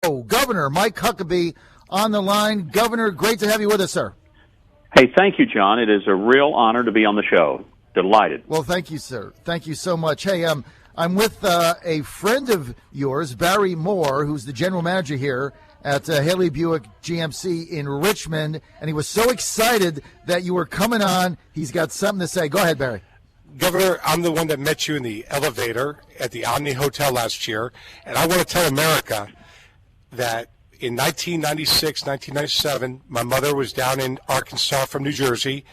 Show. Governor Mike Huckabee on the line. Governor, great to have you with us, sir. Hey, thank you, John. It is a real honor to be on the show. Delighted. Well, thank you, sir. Thank you so much. Hey, I'm with a friend of yours, Barry Moore, who's the general manager here at Haley Buick GMC in Richmond, and he was so excited that you were coming on. He's got something to say. Go ahead, Barry. Governor, I'm the one that met you in the elevator at the Omni Hotel last year, and I want to tell America that in 1996, 1997, my mother was down in Arkansas from New Jersey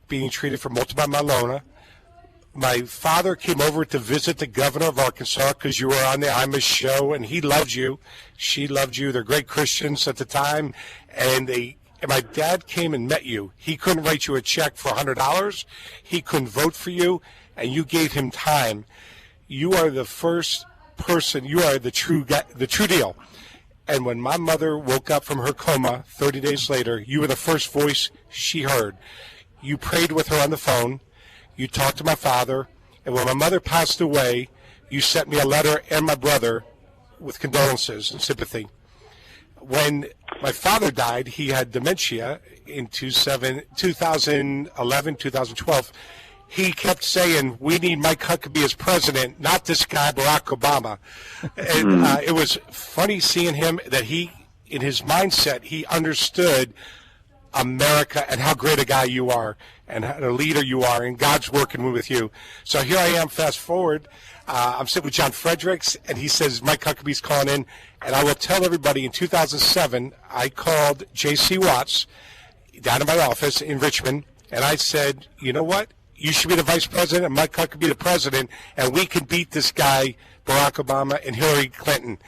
being treated for multiple myeloma. My father came over to visit the governor of Arkansas because you were on the Imus show, and he loved you. She loved you. They're great Christians at the time, and my dad came and met you. He couldn't write you a check for $100. He couldn't vote for you, and you gave him time. You are the first person. You are the true deal. And when my mother woke up from her coma 30 days later, you were the first voice she heard. You prayed with her on the phone. You talked to my father. And when my mother passed away, you sent me a letter and my brother with condolences and sympathy. When my father died, he had dementia in 2011, 2012. He kept saying, we need Mike Huckabee as president, not this guy, Barack Obama. And it was funny seeing him that he, in his mindset, he understood America and how great a guy you are and a leader you are, and God's working with you. So here I am, fast forward. I'm sitting with John Fredericks, and he says Mike Huckabee's calling in. And I will tell everybody, in 2007, I called J.C. Watts down in my office in Richmond, and I said, you know what? You should be the vice president and Mike Huckabee the president, and we can beat this guy, Barack Obama and Hillary Clinton.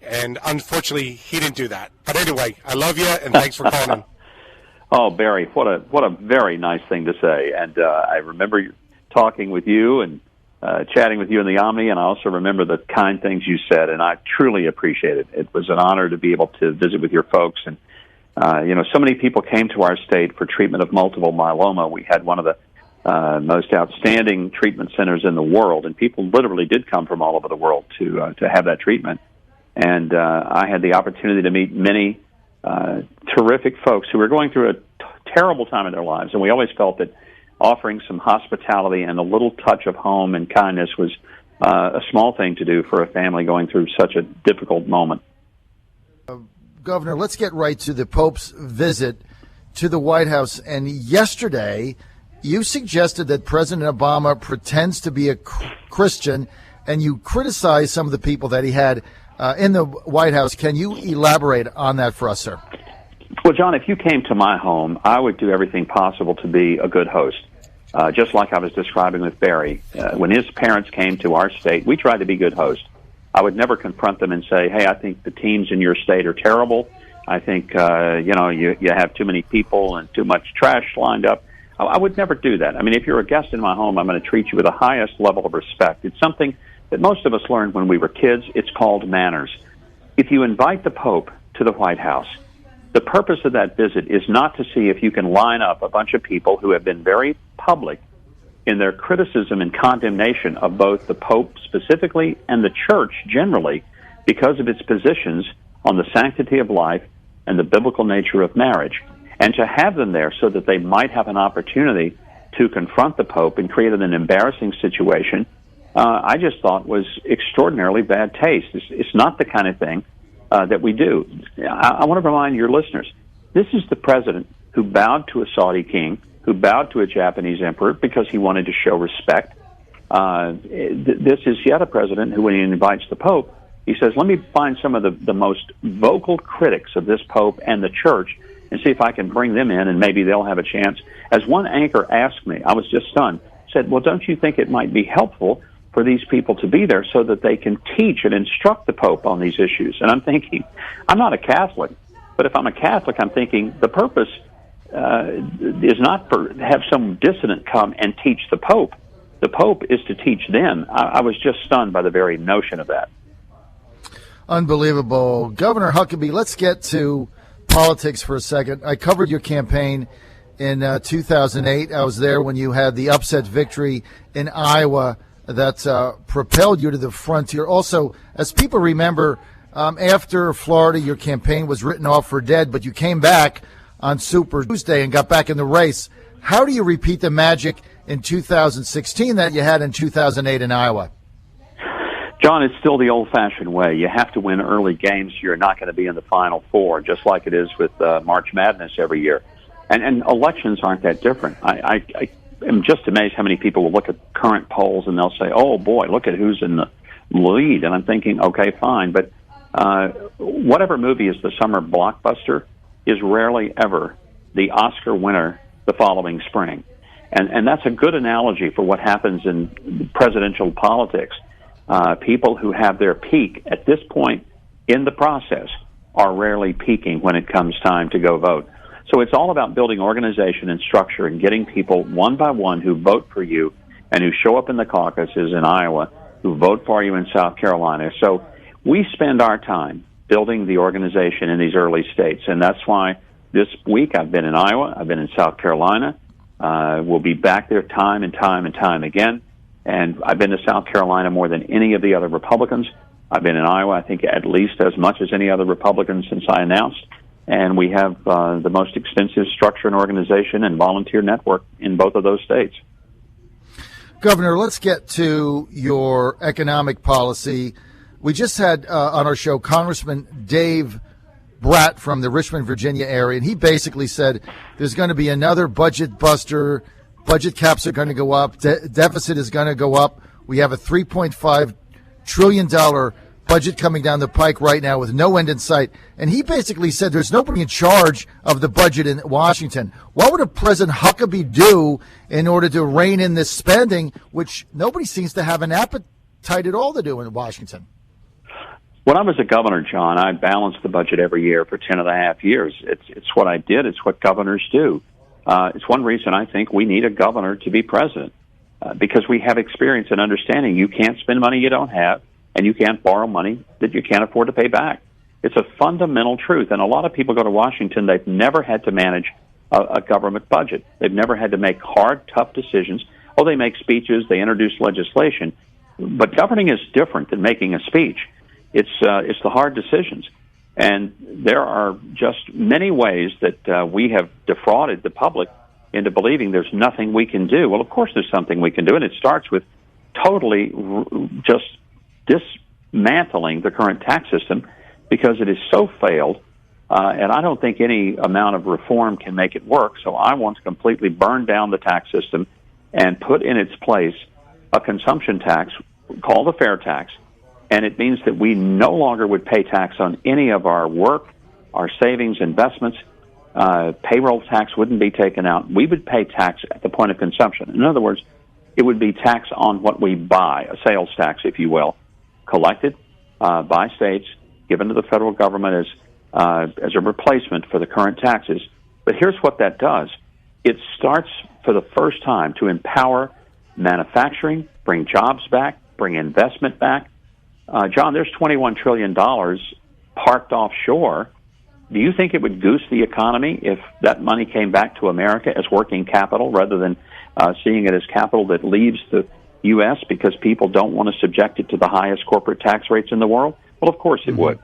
And unfortunately, he didn't do that. But anyway, I love you, and thanks for calling. Oh, Barry, what a very nice thing to say. And I remember talking with you and chatting with you in the Omni, and I also remember the kind things you said, and I truly appreciate it. It was an honor to be able to visit with your folks. And, so many people came to our state for treatment of multiple myeloma. We had one of the most outstanding treatment centers in the world, and people literally did come from all over the world to have that treatment. And I had the opportunity to meet many terrific folks who were going through a terrible time in their lives, and we always felt that offering some hospitality and a little touch of home and kindness was a small thing to do for a family going through such a difficult moment. Governor, let's get right to the Pope's visit to the White House. And yesterday, you suggested that President Obama pretends to be a Christian, and you criticized some of the people that he had in the White House. Can you elaborate on that for us, sir? Well, John, if you came to my home, I would do everything possible to be a good host. Just like I was describing with Barry. When his parents came to our state, we tried to be good hosts. I would never confront them and say, hey, I think the teams in your state are terrible. I think, you have too many people and too much trash lined up. I would never do that. I mean, if you're a guest in my home, I'm going to treat you with the highest level of respect. It's something that most of us learned when we were kids. It's called manners. If you invite the Pope to the White House, the purpose of that visit is not to see if you can line up a bunch of people who have been very public in their criticism and condemnation of both the Pope specifically and the Church generally because of its positions on the sanctity of life and the biblical nature of marriage, and to have them there so that they might have an opportunity to confront the Pope and create an embarrassing situation, I just thought was extraordinarily bad taste. It's not the kind of thing that we do. I want to remind your listeners, this is the president who bowed to a Saudi king, who bowed to a Japanese emperor because he wanted to show respect. This is yet a president who, when he invites the Pope, he says, let me find some of the most vocal critics of this Pope and the Church and see if I can bring them in, and maybe they'll have a chance. As one anchor asked me, I was just stunned, said, well, don't you think it might be helpful for these people to be there so that they can teach and instruct the Pope on these issues? And I'm thinking, I'm not a Catholic, but if I'm a Catholic, I'm thinking the purpose is not for have some dissident come and teach the Pope. The Pope is to teach them. I was just stunned by the very notion of that. Unbelievable. Governor Huckabee, let's get to politics for a second. I covered your campaign in 2008. I was there when you had the upset victory in Iowa that propelled you to the frontier. Also, as people remember, After Florida, your campaign was written off for dead, but you came back on Super Tuesday and got back in the race. How do you repeat the magic in 2016 that you had in 2008 in Iowa? John, it's still the old-fashioned way. You have to win early games. You're not going to be in the Final Four, just like it is with March Madness every year. And elections aren't that different. I am just amazed how many people will look at current polls and they'll say, oh, boy, look at who's in the lead. And I'm thinking, okay, fine. But whatever movie is the summer blockbuster is rarely ever the Oscar winner the following spring. And that's a good analogy for what happens in presidential politics. People who have their peak at this point in the process are rarely peaking when it comes time to go vote. So it's all about building organization and structure and getting people one by one who vote for you and who show up in the caucuses in Iowa, who vote for you in South Carolina. So we spend our time building the organization in these early states, and that's why this week I've been in Iowa, I've been in South Carolina. We'll be back there time and time and time again. And I've been to South Carolina more than any of the other Republicans. I've been in Iowa, I think, at least as much as any other Republican since I announced. And we have the most extensive structure and organization and volunteer network in both of those states. Governor, let's get to your economic policy. We just had on our show Congressman Dave Bratt from the Richmond, Virginia area, and he basically said there's going to be another budget buster. Budget caps are going to go up. Deficit is going to go up. We have a $3.5 trillion budget coming down the pike right now with no end in sight. And he basically said there's nobody in charge of the budget in Washington. What would a President Huckabee do in order to rein in this spending, which nobody seems to have an appetite at all to do in Washington? When I was a governor, John, I balanced the budget every year for 10 and a half years. It's what I did. It's what governors do. It's one reason I think we need a governor to be president, because we have experience and understanding. You can't spend money you don't have, and you can't borrow money that you can't afford to pay back. It's a fundamental truth, and a lot of people go to Washington, they've never had to manage a government budget. They've never had to make hard, tough decisions. Oh, they make speeches, they introduce legislation, but governing is different than making a speech. It's the hard decisions. And there are just many ways that we have defrauded the public into believing there's nothing we can do. Well, of course there's something we can do, and it starts with totally just dismantling the current tax system because it is so failed, and I don't think any amount of reform can make it work. So I want to completely burn down the tax system and put in its place a consumption tax called a fair tax. And it means that we no longer would pay tax on any of our work, our savings, investments. Payroll tax wouldn't be taken out. We would pay tax at the point of consumption. In other words, it would be tax on what we buy, a sales tax, if you will, collected by states, given to the federal government as a replacement for the current taxes. But here's what that does. It starts for the first time to empower manufacturing, bring jobs back, bring investment back. John, there's $21 trillion parked offshore. Do you think it would goose the economy if that money came back to America as working capital rather than seeing it as capital that leaves the U.S. because people don't want to subject it to the highest corporate tax rates in the world? Well, of course it would.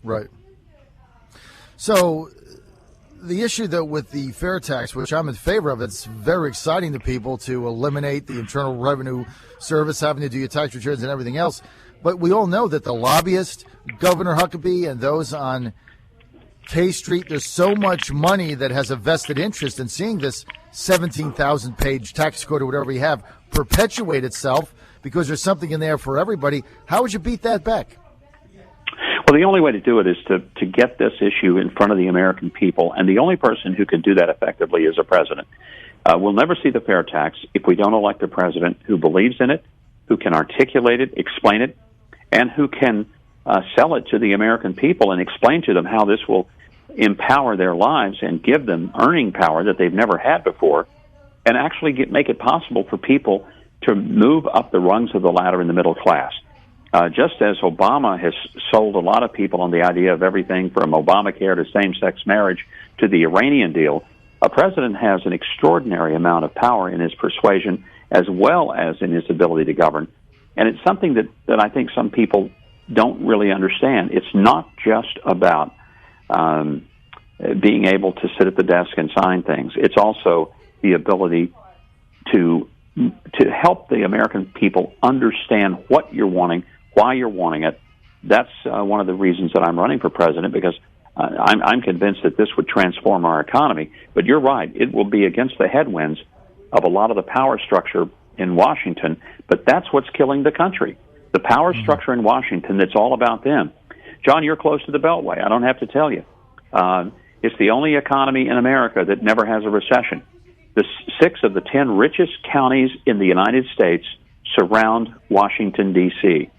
Right. So the issue, though, with the fair tax, which I'm in favor of, it's very exciting to people to eliminate the Internal Revenue Service having to do your tax returns and everything else. But we all know that the lobbyist, Governor Huckabee, and those on K Street, there's so much money that has a vested interest in seeing this 17,000-page tax code or whatever you have perpetuate itself because there's something in there for everybody. How would you beat that back? Well, the only way to do it is to get this issue in front of the American people, and the only person who can do that effectively is a president. We'll never see the fair tax if we don't elect a president who believes in it, who can articulate it, explain it, and who can sell it to the American people and explain to them how this will empower their lives and give them earning power that they've never had before, and actually make it possible for people to move up the rungs of the ladder in the middle class. Just as Obama has sold a lot of people on the idea of everything from Obamacare to same-sex marriage to the Iranian deal, a president has an extraordinary amount of power in his persuasion as well as in his ability to govern. And it's something that I think some people don't really understand. It's not just about being able to sit at the desk and sign things. It's also the ability to help the American people understand what you're wanting, why you're wanting it. That's one of the reasons that I'm running for president, because I'm convinced that this would transform our economy. But you're right. It will be against the headwinds of a lot of the power structure in Washington, but that's what's killing the country. The power structure in Washington, that's all about them. John, you're close to the Beltway. I don't have to tell you. It's the only economy in America that never has a recession. The 6 of the 10 richest counties in the United States surround Washington, D.C.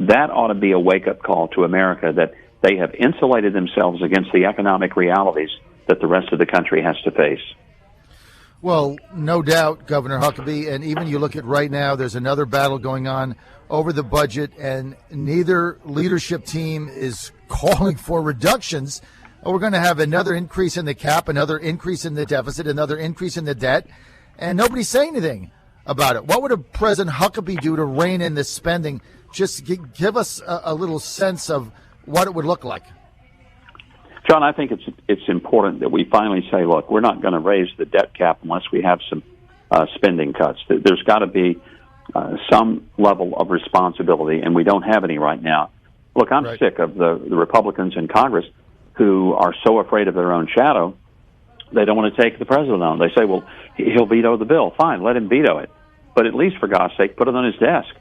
That ought to be a wake-up call to America, that they have insulated themselves against the economic realities that the rest of the country has to face. Well, no doubt, Governor Huckabee, and even you look at right now, there's another battle going on over the budget, and neither leadership team is calling for reductions. We're going to have another increase in the cap, another increase in the deficit, another increase in the debt, and nobody's saying anything about it. What would President Huckabee do to rein in this spending? Just give us a little sense of what it would look like. John, I think it's important that we finally say, look, we're not going to raise the debt cap unless we have some spending cuts. There's got to be some level of responsibility, and we don't have any right now. Look, I'm sick of the Republicans in Congress who are so afraid of their own shadow, they don't want to take the president on. They say, well, he'll veto the bill. Fine, let him veto it. But at least, for God's sake, put it on his desk.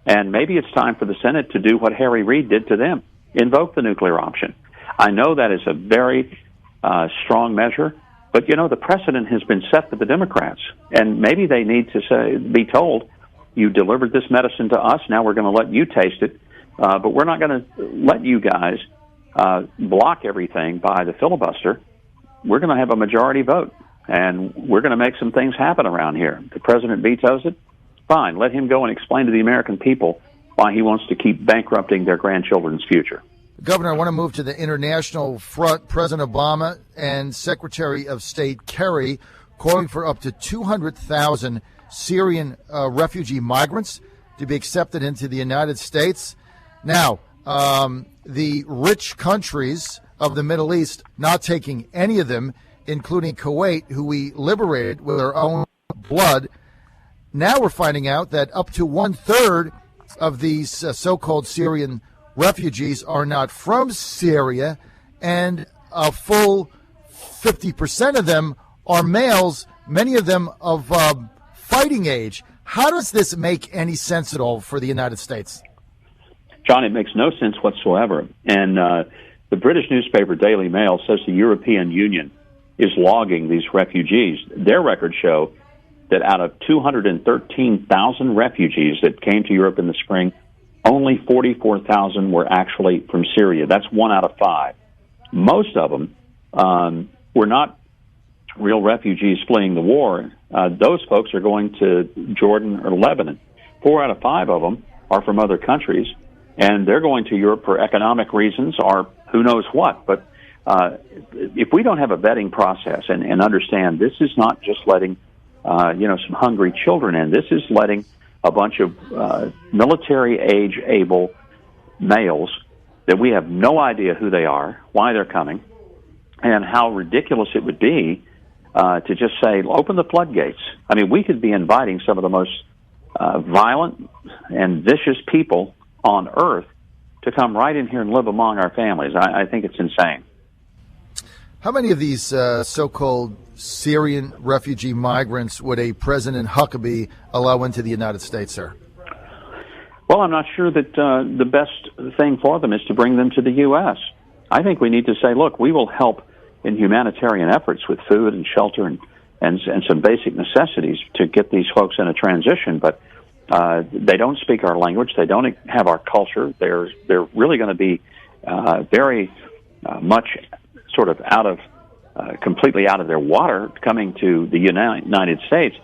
And maybe it's time for the Senate to do what Harry Reid did to them, invoke the nuclear option. I know that is a very strong measure, but, the precedent has been set for the Democrats. And maybe they need to be told, you delivered this medicine to us, now we're going to let you taste it, but we're not going to let you guys block everything by the filibuster. We're going to have a majority vote, and we're going to make some things happen around here. The president vetoes it. Fine, let him go and explain to the American people why he wants to keep bankrupting their grandchildren's future. Governor, I want to move to the international front. President Obama and Secretary of State Kerry calling for up to 200,000 Syrian refugee migrants to be accepted into the United States. Now, the rich countries of the Middle East not taking any of them, including Kuwait, who we liberated with our own blood. Now we're finding out that up to 1/3 of these so-called Syrian refugees are not from Syria, and a full 50% of them are males, many of them of fighting age. How does this make any sense at all for the United States? John, it makes no sense whatsoever. And the British newspaper Daily Mail says the European Union is logging these refugees. Their records show that out of 213,000 refugees that came to Europe in the spring, only 44,000 were actually from Syria. That's 1 out of 5. Most of them were not real refugees fleeing the war. Those folks are going to Jordan or Lebanon. 4 out of 5 of them are from other countries, and they're going to Europe for economic reasons or who knows what. But if we don't have a vetting process and understand this is not just letting some hungry children in, this is letting a bunch of military age able males that we have no idea who they are, why they're coming, and how ridiculous it would be to just say, open the floodgates. I mean, we could be inviting some of the most violent and vicious people on earth to come right in here and live among our families. I think it's insane. How many of these so-called Syrian refugee migrants would a President Huckabee allow into the United States, sir? Well, I'm not sure that the best thing for them is to bring them to the U.S. I think we need to say, look, we will help in humanitarian efforts with food and shelter and some basic necessities to get these folks in a transition, but they don't speak our language. They don't have our culture. They're really going to be very much sort of completely out of their water coming to the United States.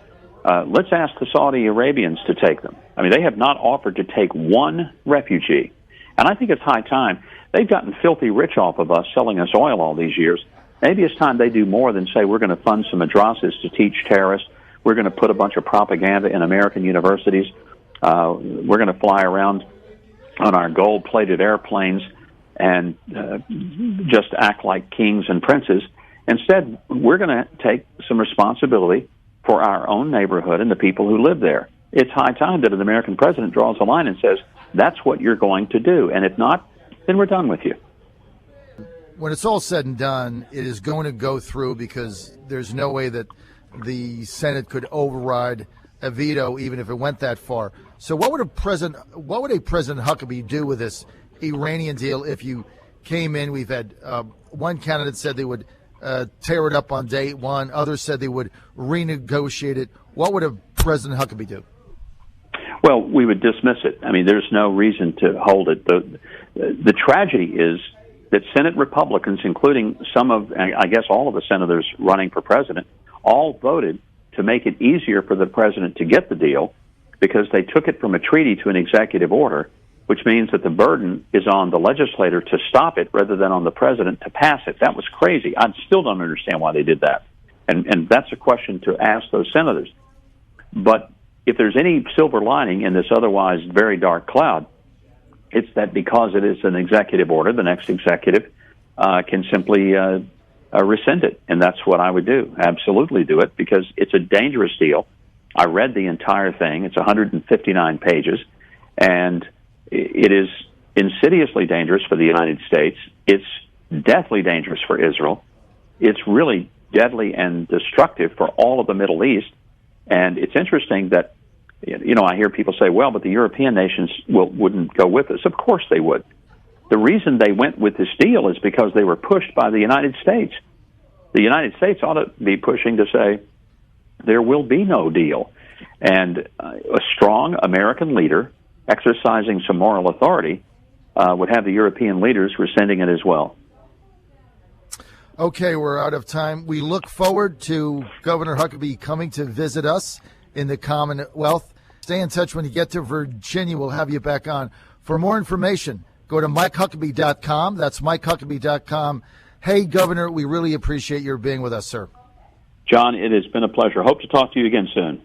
Let's ask the Saudi Arabians to take them. I mean, they have not offered to take one refugee. And I think it's high time. They've gotten filthy rich off of us, selling us oil all these years. Maybe it's time they do more than say we're going to fund some madrasas to teach terrorists. We're going to put a bunch of propaganda in American universities. We're going to fly around on our gold-plated airplanes and just act like kings and princes. Instead, we're going to take some responsibility for our own neighborhood and the people who live there. It's high time that an American president draws a line and says, that's what you're going to do. And if not, then we're done with you. When it's all said and done, it is going to go through because there's no way that the Senate could override a veto, even if it went that far. So what would a President Huckabee do with this Iranian deal if you came in? We've had one candidate said they would tear it up on day one. Others said they would renegotiate it. What would a President Huckabee do? Well, we would dismiss it. I mean, there's no reason to hold it. The tragedy is that Senate Republicans, including some of, I guess all of the senators running for president, all voted to make it easier for the president to get the deal because they took it from a treaty to an executive order, which means that the burden is on the legislator to stop it rather than on the president to pass it. That was crazy. I still don't understand why they did that. And that's a question to ask those senators. But if there's any silver lining in this otherwise very dark cloud, it's that because it is an executive order, the next executive can simply rescind it. And that's what I would do. Absolutely do it, because it's a dangerous deal. I read the entire thing. It's 159 pages. And it is insidiously dangerous for the United States. It's deathly dangerous for Israel. It's really deadly and destructive for all of the Middle East. And it's interesting that, I hear people say, well, but the European nations wouldn't go with us. Of course they would. The reason they went with this deal is because they were pushed by the United States. The United States ought to be pushing to say there will be no deal. And a strong American leader exercising some moral authority would have the European leaders rescinding it as well. Okay, we're out of time. We look forward to Governor Huckabee coming to visit us in the Commonwealth. Stay in touch when you get to Virginia. We'll have you back on. For more information, go to MikeHuckabee.com. That's MikeHuckabee.com. Hey, Governor, we really appreciate your being with us, sir. John, it has been a pleasure. Hope to talk to you again soon.